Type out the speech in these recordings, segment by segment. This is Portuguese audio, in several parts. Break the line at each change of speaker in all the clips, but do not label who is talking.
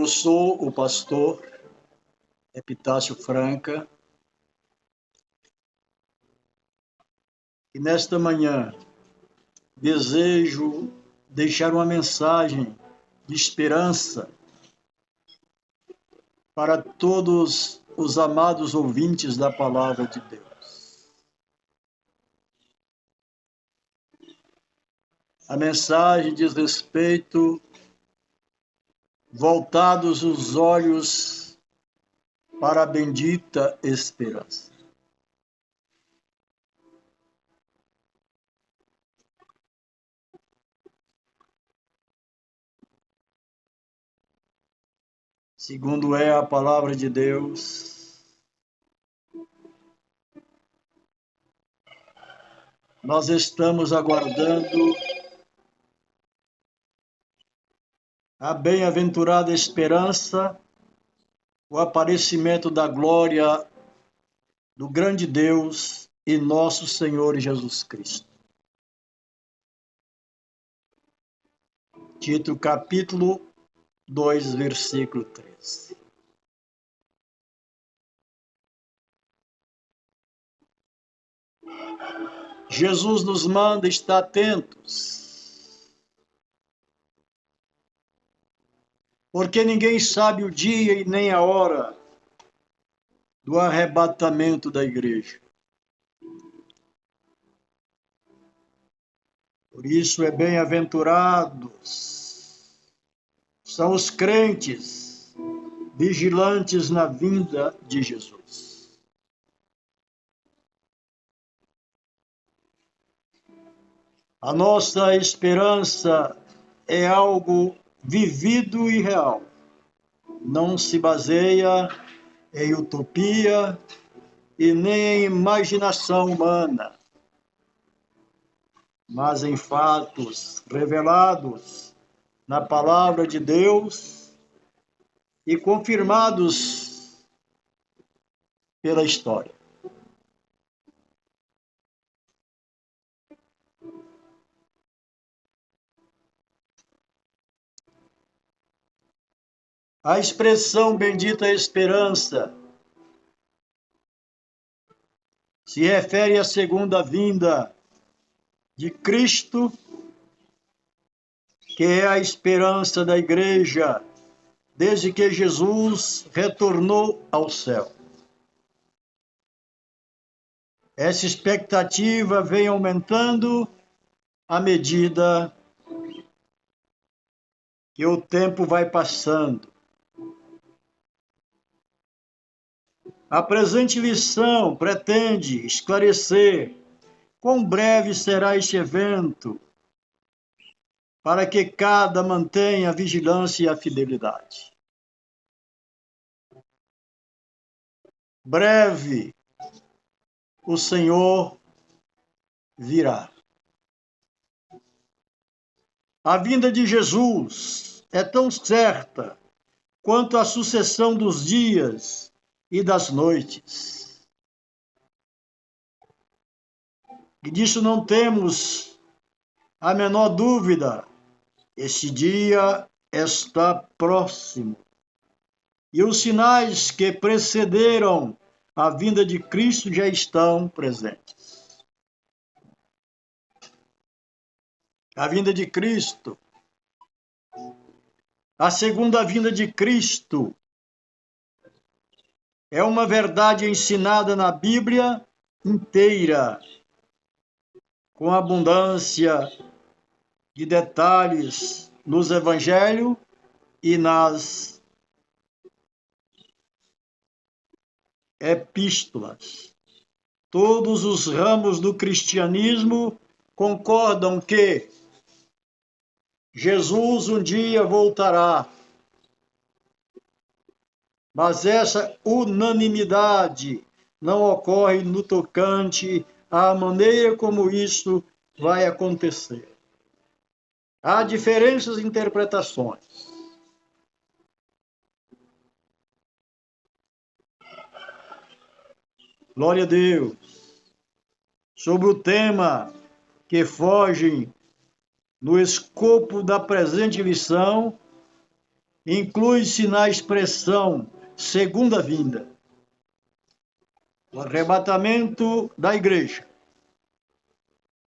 Eu sou o pastor Epitácio Franca e nesta manhã desejo deixar uma mensagem de esperança para todos os amados ouvintes da Palavra de Deus. A mensagem diz respeito, voltados os olhos para a bendita esperança. Segundo é a palavra de Deus, nós estamos aguardando a bem-aventurada esperança, o aparecimento da glória do grande Deus e nosso Senhor Jesus Cristo. Tito capítulo 2, versículo 13. Jesus nos manda estar atentos, porque ninguém sabe o dia e nem a hora do arrebatamento da igreja. Por isso é bem-aventurados são os crentes vigilantes na vinda de Jesus. A nossa esperança é algo vivido e real. Não se baseia em utopia e nem em imaginação humana, mas em fatos revelados na palavra de Deus e confirmados pela história. A expressão bendita esperança se refere à segunda vinda de Cristo, que é a esperança da igreja desde que Jesus retornou ao céu. Essa expectativa vem aumentando à medida que o tempo vai passando. A presente lição pretende esclarecer quão breve será este evento, para que cada mantenha a vigilância e a fidelidade. Breve o Senhor virá. A vinda de Jesus é tão certa quanto a sucessão dos dias e das noites. E disso não temos a menor dúvida. Este dia está próximo. E os sinais que precederam a vinda de Cristo já estão presentes. A vinda de Cristo, a segunda vinda de Cristo, é uma verdade ensinada na Bíblia inteira, com abundância de detalhes nos evangelhos e nas epístolas. Todos os ramos do cristianismo concordam que Jesus um dia voltará. Mas essa unanimidade não ocorre no tocante à maneira como isso vai acontecer. Há diferentes interpretações. Glória a Deus. Sobre o tema que foge no escopo da presente lição, inclui-se na expressão segunda vinda, o arrebatamento da igreja.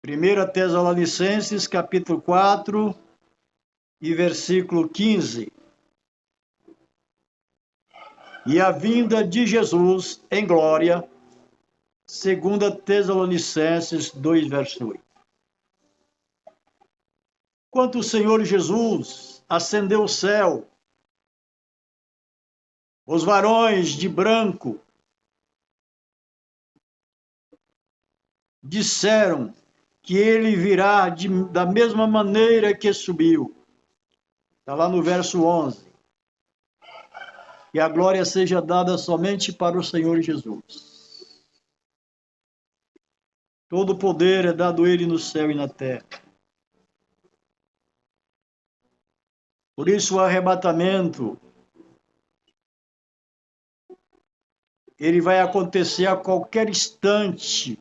1 Tessalonicenses, capítulo 4 e versículo 15. E a vinda de Jesus em glória, 2 Tessalonicenses 2, verso 8. Quando o Senhor Jesus ascendeu ao céu, os varões de branco disseram que ele virá da mesma maneira que subiu. Está lá no verso 11. E a glória seja dada somente para o Senhor Jesus. Todo o poder é dado a ele no céu e na terra. Por isso o arrebatamento, ele vai acontecer a qualquer instante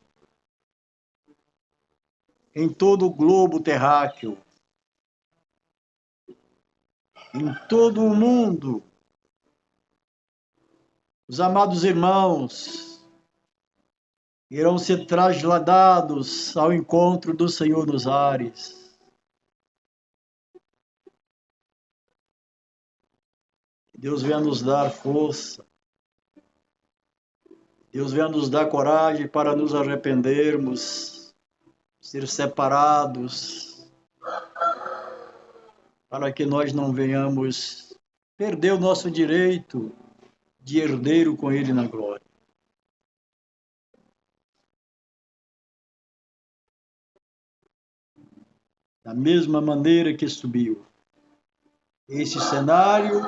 em todo o globo terráqueo, em todo o mundo. Os amados irmãos irão ser trasladados ao encontro do Senhor nos ares. Deus venha nos dar força. Deus venha nos dar coragem para nos arrependermos, ser separados, para que nós não venhamos perder o nosso direito de herdeiro com Ele na glória. Da mesma maneira que subiu. Esse cenário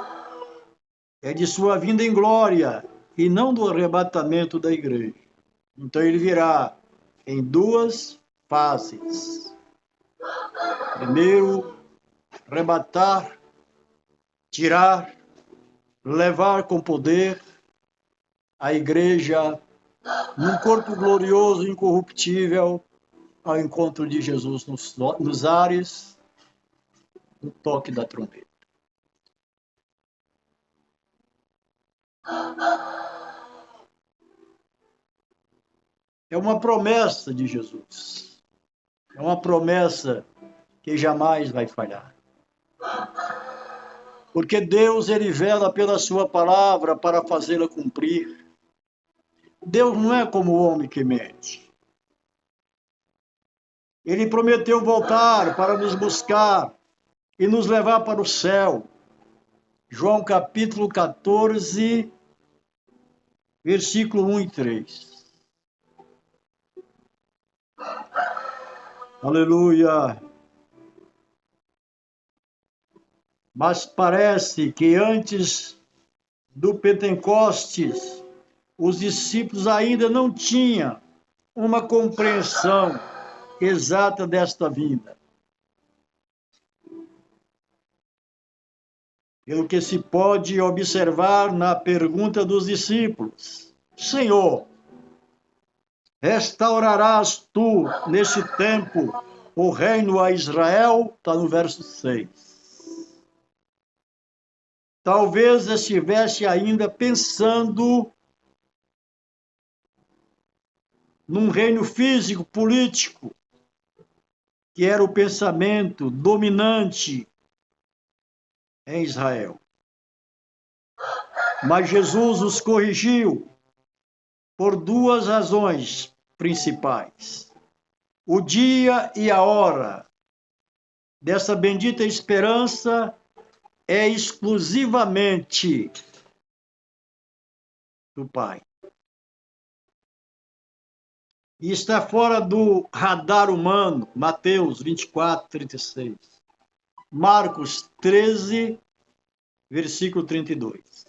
é de sua vinda em glória e não do arrebatamento da igreja. Então ele virá em duas fases. Primeiro, arrebatar, tirar, levar com poder a igreja num corpo glorioso, incorruptível, ao encontro de Jesus nos ares, no toque da trombeta. É uma promessa de Jesus. É uma promessa que jamais vai falhar. Porque Deus, ele vela pela sua palavra para fazê-la cumprir. Deus não é como o homem que mente. Ele prometeu voltar para nos buscar e nos levar para o céu. João capítulo 14, versículo 1 e 3. Aleluia! Mas parece que antes do Pentecostes, os discípulos ainda não tinham uma compreensão exata desta vinda. Pelo que se pode observar na pergunta dos discípulos: Senhor, restaurarás tu, nesse tempo, o reino a Israel? Está no verso 6. Talvez estivesse ainda pensando num reino físico, político, que era o pensamento dominante em Israel. Mas Jesus os corrigiu por duas razões principais. O dia e a hora dessa bendita esperança é exclusivamente do Pai. E está fora do radar humano. Mateus 24, 36. Marcos 13, versículo 32.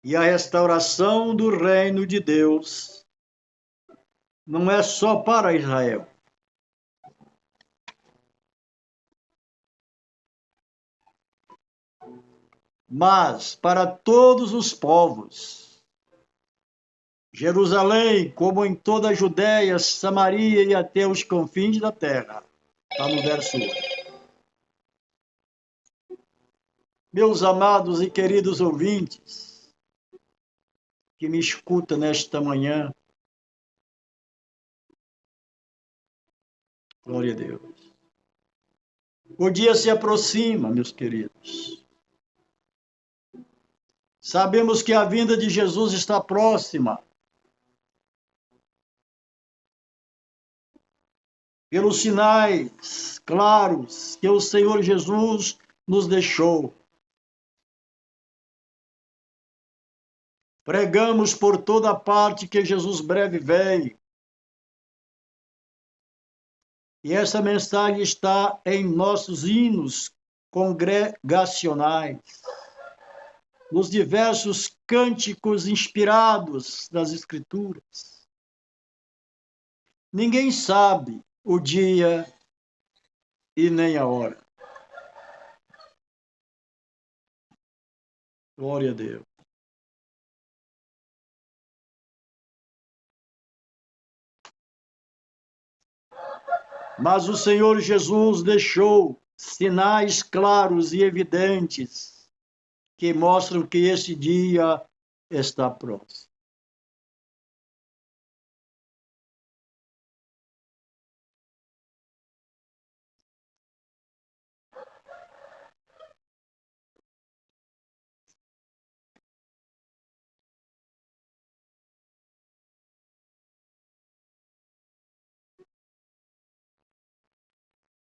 E a restauração do reino de Deus não é só para Israel. Mas para todos os povos. Jerusalém, como em toda a Judéia, Samaria e até os confins da terra. Está no verso 8. Meus amados e queridos ouvintes, que me escutam nesta manhã, glória a Deus. O dia se aproxima, meus queridos. Sabemos que a vinda de Jesus está próxima. Pelos sinais claros que o Senhor Jesus nos deixou. Pregamos por toda parte que Jesus breve vem. E essa mensagem está em nossos hinos congregacionais, nos diversos cânticos inspirados das Escrituras. Ninguém sabe o dia e nem a hora. Glória a Deus. Mas o Senhor Jesus deixou sinais claros e evidentes que mostram que esse dia está próximo.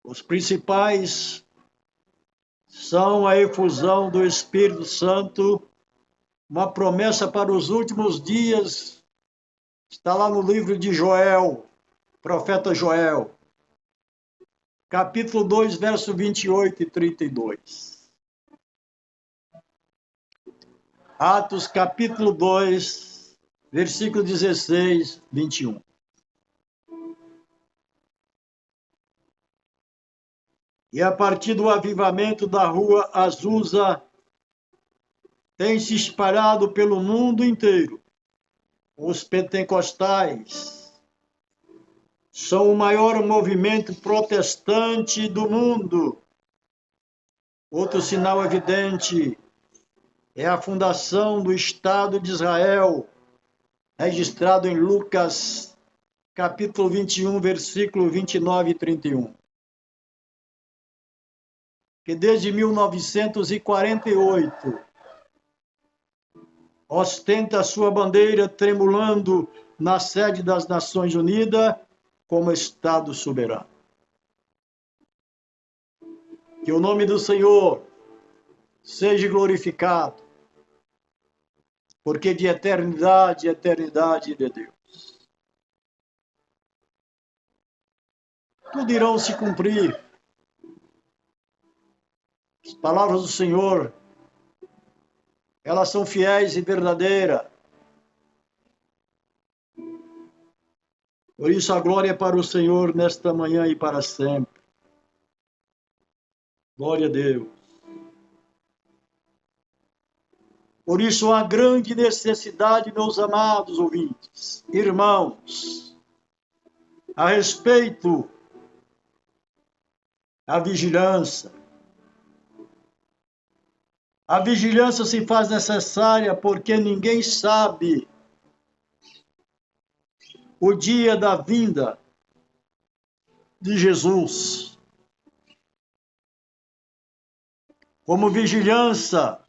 Os principais são a efusão do Espírito Santo, uma promessa para os últimos dias, está lá no livro de Joel, profeta Joel, capítulo 2, verso 28 e 32. Atos, capítulo 2, versículo 16, 21. E a partir do avivamento da rua Azusa, tem se espalhado pelo mundo inteiro. Os pentecostais são o maior movimento protestante do mundo. Outro sinal evidente é a fundação do Estado de Israel, registrado em Lucas, capítulo 21, versículo 29 e 31. Que desde 1948 ostenta sua bandeira tremulando na sede das Nações Unidas como Estado soberano. Que o nome do Senhor seja glorificado, porque de eternidade, eternidade de Deus. Tudo irão se cumprir. As palavras do Senhor, elas são fiéis e verdadeiras. Por isso a glória é para o Senhor nesta manhã e para sempre. Glória a Deus. Por isso há grande necessidade, meus amados ouvintes, irmãos, a respeito da vigilância. A vigilância se faz necessária porque ninguém sabe o dia da vinda de Jesus. Como vigilância,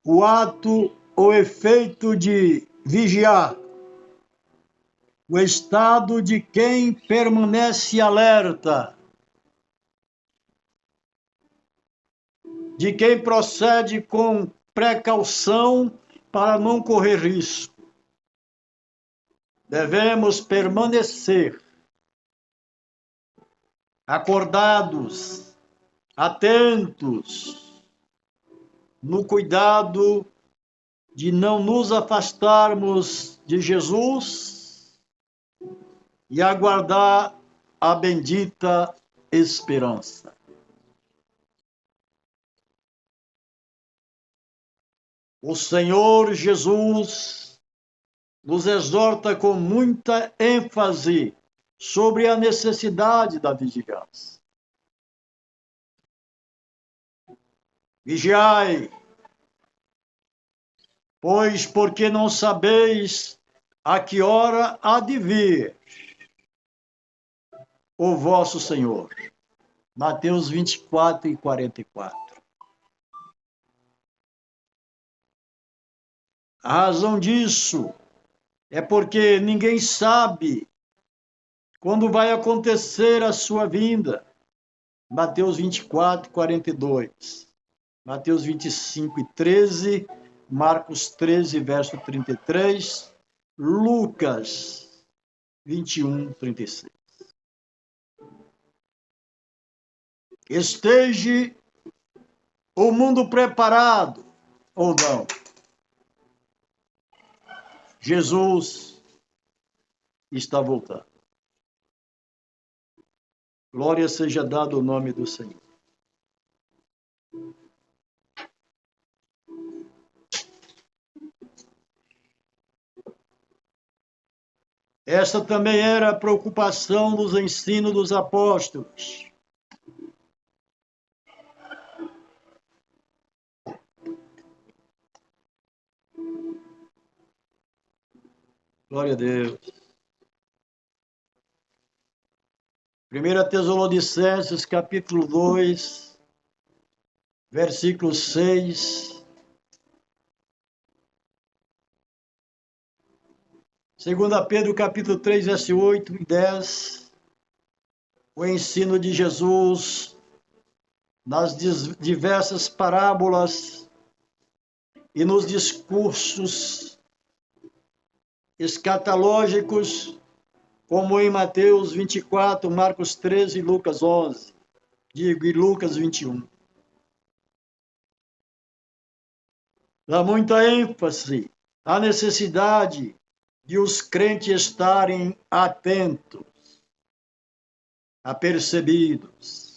o ato ou efeito de vigiar, o estado de quem permanece alerta, de quem procede com precaução para não correr risco. Devemos permanecer acordados, atentos, no cuidado de não nos afastarmos de Jesus e aguardar a bendita esperança. O Senhor Jesus nos exorta com muita ênfase sobre a necessidade da vigilância. Vigiai, pois porque não sabeis a que hora há de vir o vosso Senhor. Mateus 24 e 44. A razão disso é porque ninguém sabe quando vai acontecer a sua vinda. Mateus 24, 42. Mateus 25 e 13. Marcos 13, verso 33. Lucas 21, 36. Esteja o mundo preparado ou não. Jesus está voltando. Glória seja dada ao nome do Senhor. Esta também era a preocupação dos ensinos dos apóstolos. Glória a Deus. 1 Tessalonicenses, capítulo 2, versículo 6. 2 Pedro, capítulo 3, verso 8 e 10. O ensino de Jesus nas diversas parábolas e nos discursos escatológicos, como em Mateus 24, Marcos 13 e Lucas 11, e Lucas 21. Dá muita ênfase à necessidade de os crentes estarem atentos, apercebidos.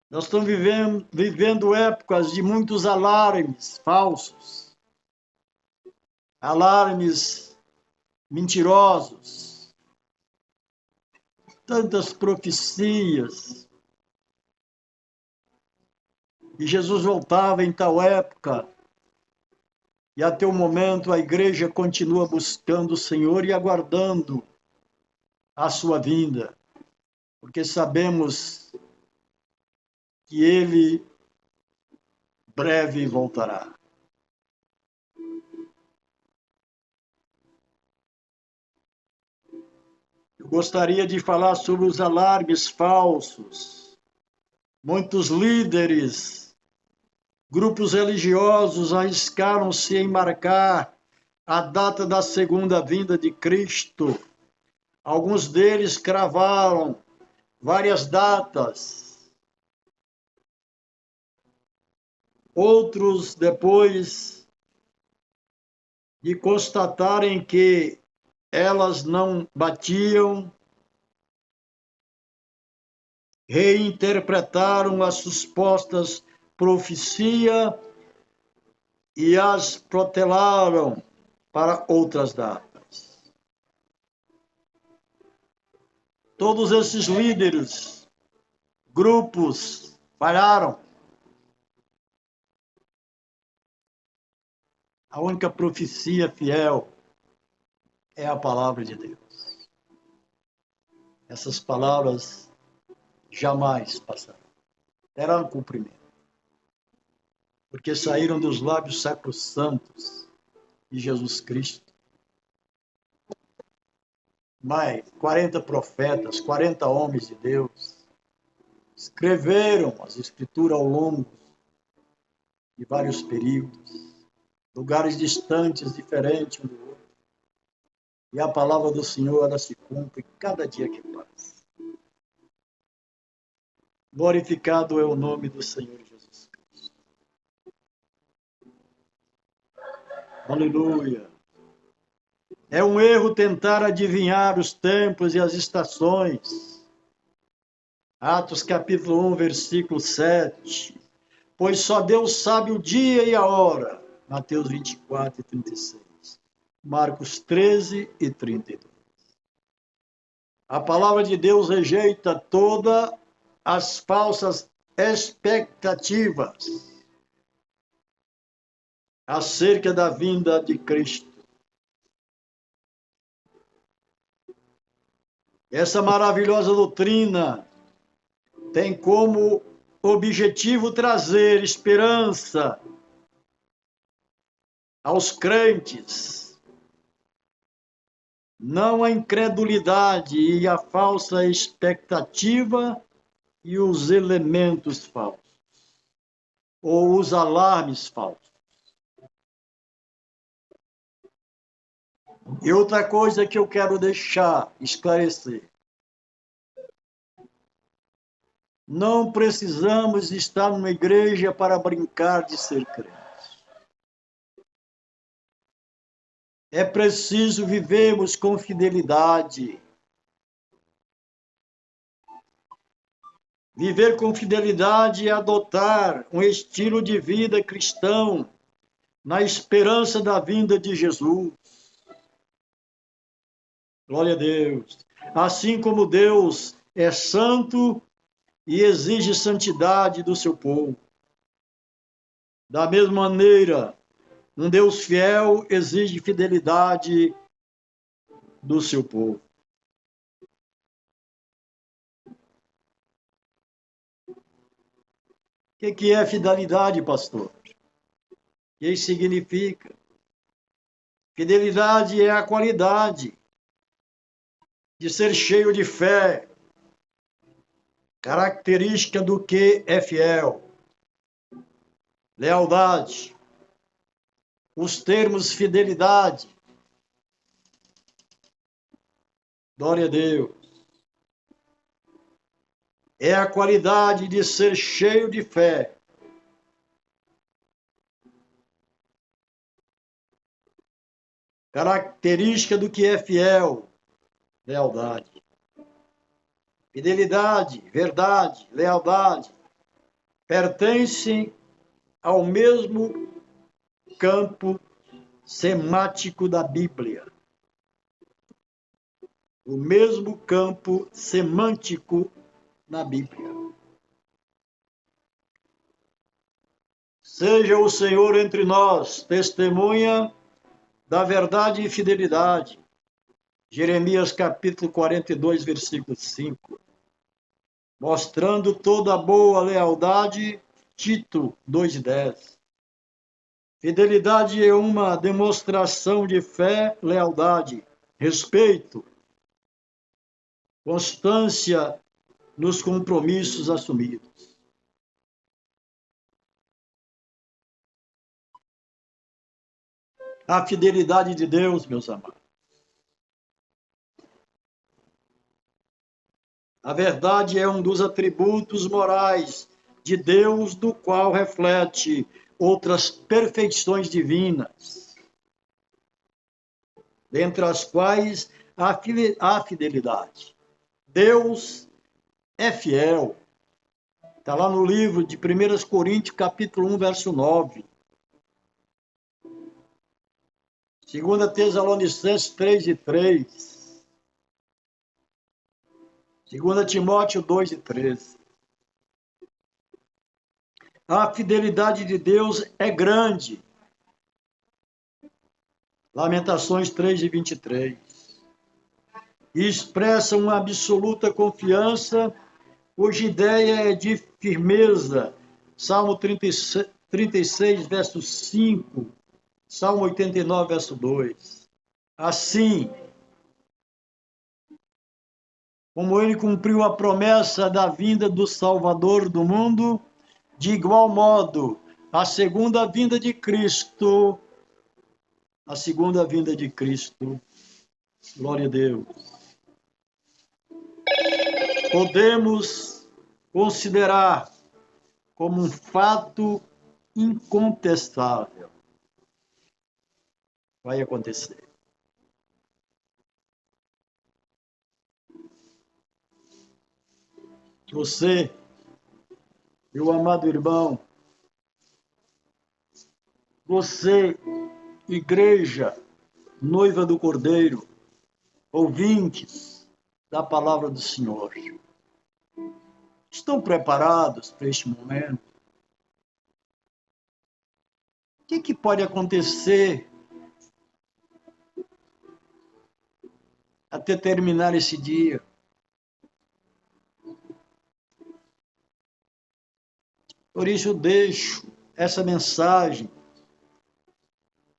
Nós estamos vivendo épocas de muitos alarmes falsos, alarmes mentirosos, tantas profecias. E Jesus voltava em tal época, e até o momento a igreja continua buscando o Senhor e aguardando a sua vinda, porque sabemos que ele breve voltará. Eu gostaria de falar sobre os alarmes falsos. Muitos líderes, grupos religiosos arriscaram-se em marcar a data da segunda vinda de Cristo. Alguns deles cravaram várias datas. Outros, depois de constatarem que elas não batiam, reinterpretaram as supostas profecias e as protelaram para outras datas. Todos esses líderes, grupos, falharam. A única profecia fiel é a palavra de Deus. Essas palavras jamais passarão. Terão cumprimento. Porque saíram dos lábios sacrossantos de Jesus Cristo. Mais 40 profetas, 40 homens de Deus escreveram as escrituras ao longo de vários períodos, lugares distantes, diferentes um do outro. E a palavra do Senhor, ela se cumpre cada dia que passa. Glorificado é o nome do Senhor Jesus Cristo. Aleluia. É um erro tentar adivinhar os tempos e as estações. Atos capítulo 1, versículo 7. Pois só Deus sabe o dia e a hora. Mateus 24 e 36. Marcos 13 e 32. A palavra de Deus rejeita todas as falsas expectativas acerca da vinda de Cristo. Essa maravilhosa doutrina tem como objetivo trazer esperança aos crentes, não a incredulidade e a falsa expectativa e os elementos falsos, ou os alarmes falsos. E outra coisa que eu quero deixar esclarecer: não precisamos estar numa igreja para brincar de ser crente. É preciso vivermos com fidelidade. Viver com fidelidade é adotar um estilo de vida cristão na esperança da vinda de Jesus. Glória a Deus. Assim como Deus é santo e exige santidade do seu povo. Da mesma maneira, um Deus fiel exige fidelidade do seu povo. O que é fidelidade, pastor? O que isso significa? Fidelidade é a qualidade de ser cheio de fé, característica do que é fiel. Lealdade. Os termos fidelidade. Glória a Deus. É a qualidade de ser cheio de fé. Característica do que é fiel. Lealdade. Fidelidade, verdade, lealdade pertencem ao mesmo campo semântico da Bíblia. O mesmo campo semântico na Bíblia. Seja o Senhor entre nós, testemunha da verdade e fidelidade. Jeremias capítulo 42, versículo 5. Mostrando toda a boa lealdade, Tito 2,10. Fidelidade é uma demonstração de fé, lealdade, respeito, constância nos compromissos assumidos. A fidelidade de Deus, meus amados. A verdade é um dos atributos morais de Deus, do qual reflete outras perfeições divinas, dentre as quais a fidelidade. Deus é fiel. Está lá no livro de 1 Coríntios, capítulo 1, verso 9. 2 Tessalonicenses 3:3. 2 Timóteo 2:13. A fidelidade de Deus é grande. Lamentações 3:23. E expressa uma absoluta confiança, cuja ideia é de firmeza. Salmo 36, verso 5. Salmo 89, verso 2. Assim, como ele cumpriu a promessa da vinda do Salvador do mundo, de igual modo, a segunda vinda de Cristo, glória a Deus, podemos considerar como um fato incontestável. Vai acontecer. Você, meu amado irmão, você, igreja, noiva do Cordeiro, ouvintes da palavra do Senhor. Estão preparados para este momento? O que pode acontecer até terminar esse dia? Por isso eu deixo essa mensagem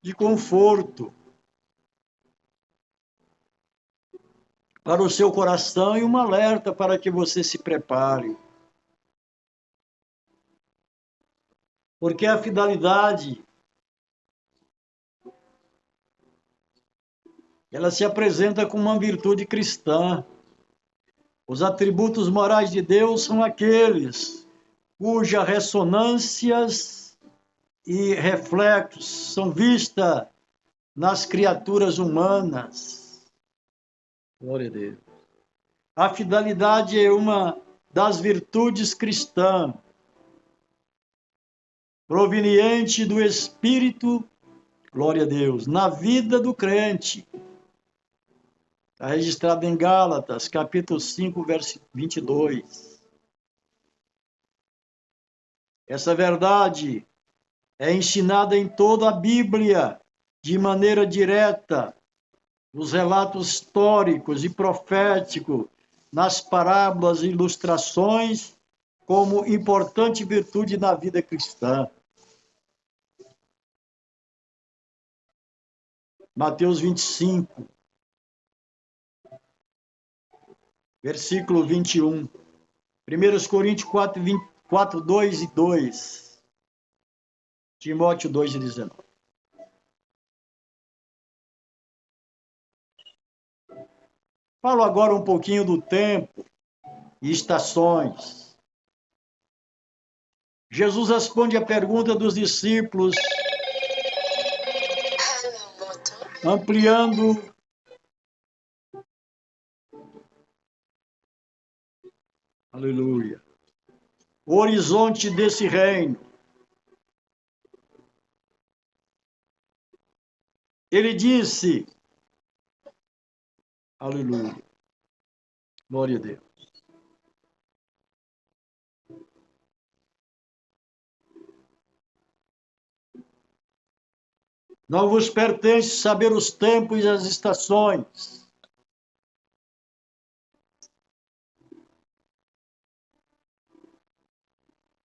de conforto para o seu coração e um alerta para que você se prepare. Porque a fidelidade, ela se apresenta como uma virtude cristã. Os atributos morais de Deus são aqueles cujas ressonâncias e reflexos são vistas nas criaturas humanas. Glória a Deus. A fidelidade é uma das virtudes cristãs, proveniente do Espírito, glória a Deus, na vida do crente. Está registrado em Gálatas, capítulo 5, verso 22. Essa verdade é ensinada em toda a Bíblia, de maneira direta, nos relatos históricos e proféticos, nas parábolas e ilustrações, como importante virtude na vida cristã. Mateus 25, versículo 21. 1 Coríntios 4, 2 e 2. Timóteo 2 e 19. Falo agora um pouquinho do tempo e estações. Jesus responde a pergunta dos discípulos, ampliando aleluia, o horizonte desse reino. Ele disse, aleluia, glória a Deus. Não vos pertence saber os tempos e as estações.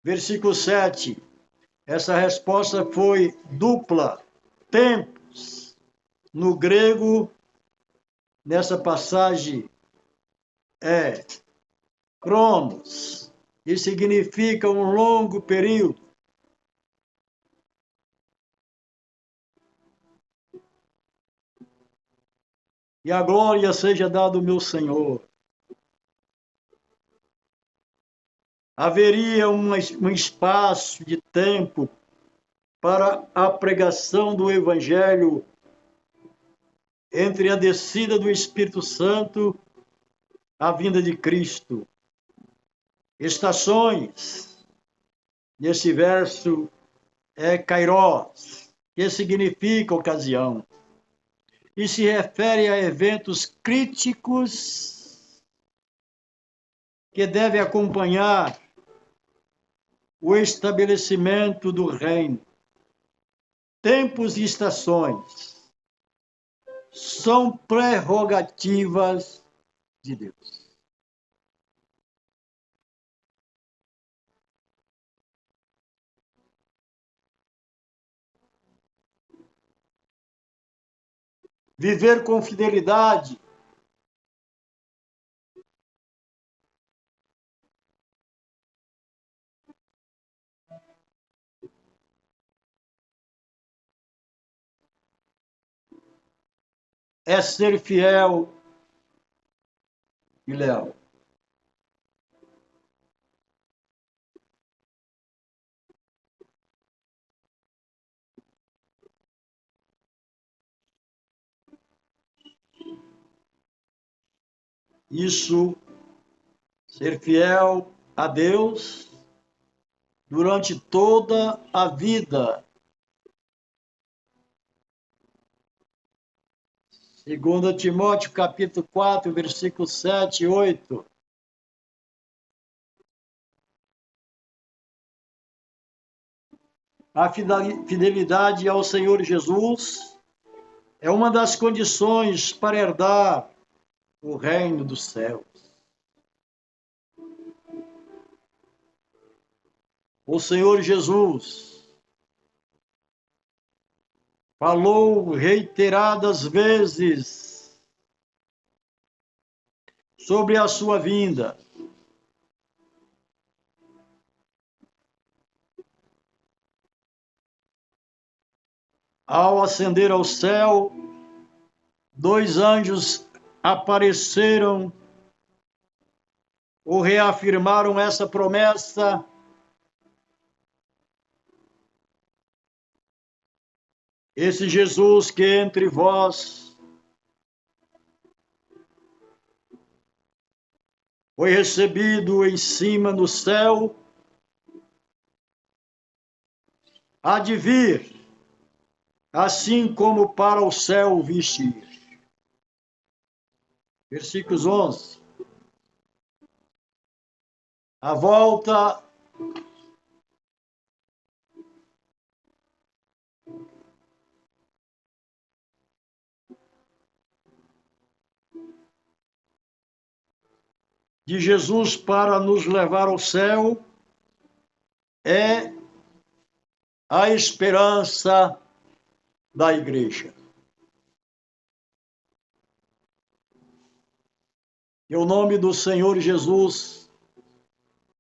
Versículo 7. Essa resposta foi dupla. Tempos. No grego, nessa passagem, é cronos, que significa um longo período. E a glória seja dada ao meu Senhor. Haveria um espaço de tempo para a pregação do Evangelho entre a descida do Espírito Santo e a vinda de Cristo. Estações, nesse verso, é kairos, que significa ocasião, e se refere a eventos críticos que devem acompanhar o estabelecimento do reino. Tempos e estações são prerrogativas de Deus. Viver com fidelidade é ser fiel e leal. Isso, ser fiel a Deus durante toda a vida. 2 Timóteo, capítulo 4, versículos 7 e 8. A fidelidade ao Senhor Jesus é uma das condições para herdar o reino dos céus. O Senhor Jesus falou reiteradas vezes sobre a sua vinda. Ao ascender ao céu, 2 anjos apareceram ou reafirmaram essa promessa. Esse Jesus que entre vós foi recebido em cima no céu, há de vir, assim como para o céu viste. Versículos 11. A volta de Jesus para nos levar ao céu é a esperança da igreja. Que o nome do Senhor Jesus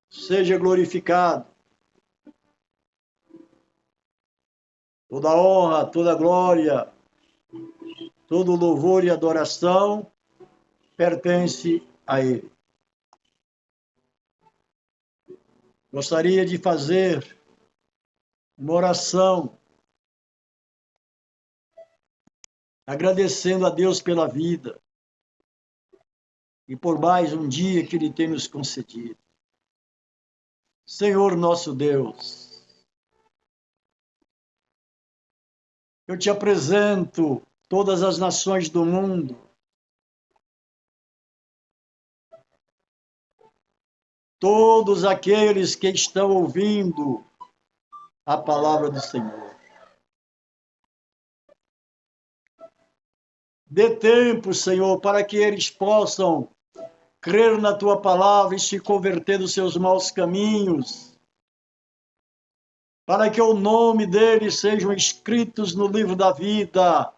seja glorificado. Toda honra, toda glória, todo louvor e adoração pertence a Ele. Gostaria de fazer uma oração agradecendo a Deus pela vida e por mais um dia que Ele tem nos concedido. Senhor nosso Deus, eu te apresento todas as nações do mundo, todos aqueles que estão ouvindo a palavra do Senhor. Dê tempo, Senhor, para que eles possam crer na tua palavra e se converter dos seus maus caminhos, para que o nome deles sejam escritos no livro da vida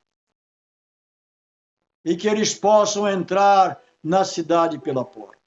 e que eles possam entrar na cidade pela porta.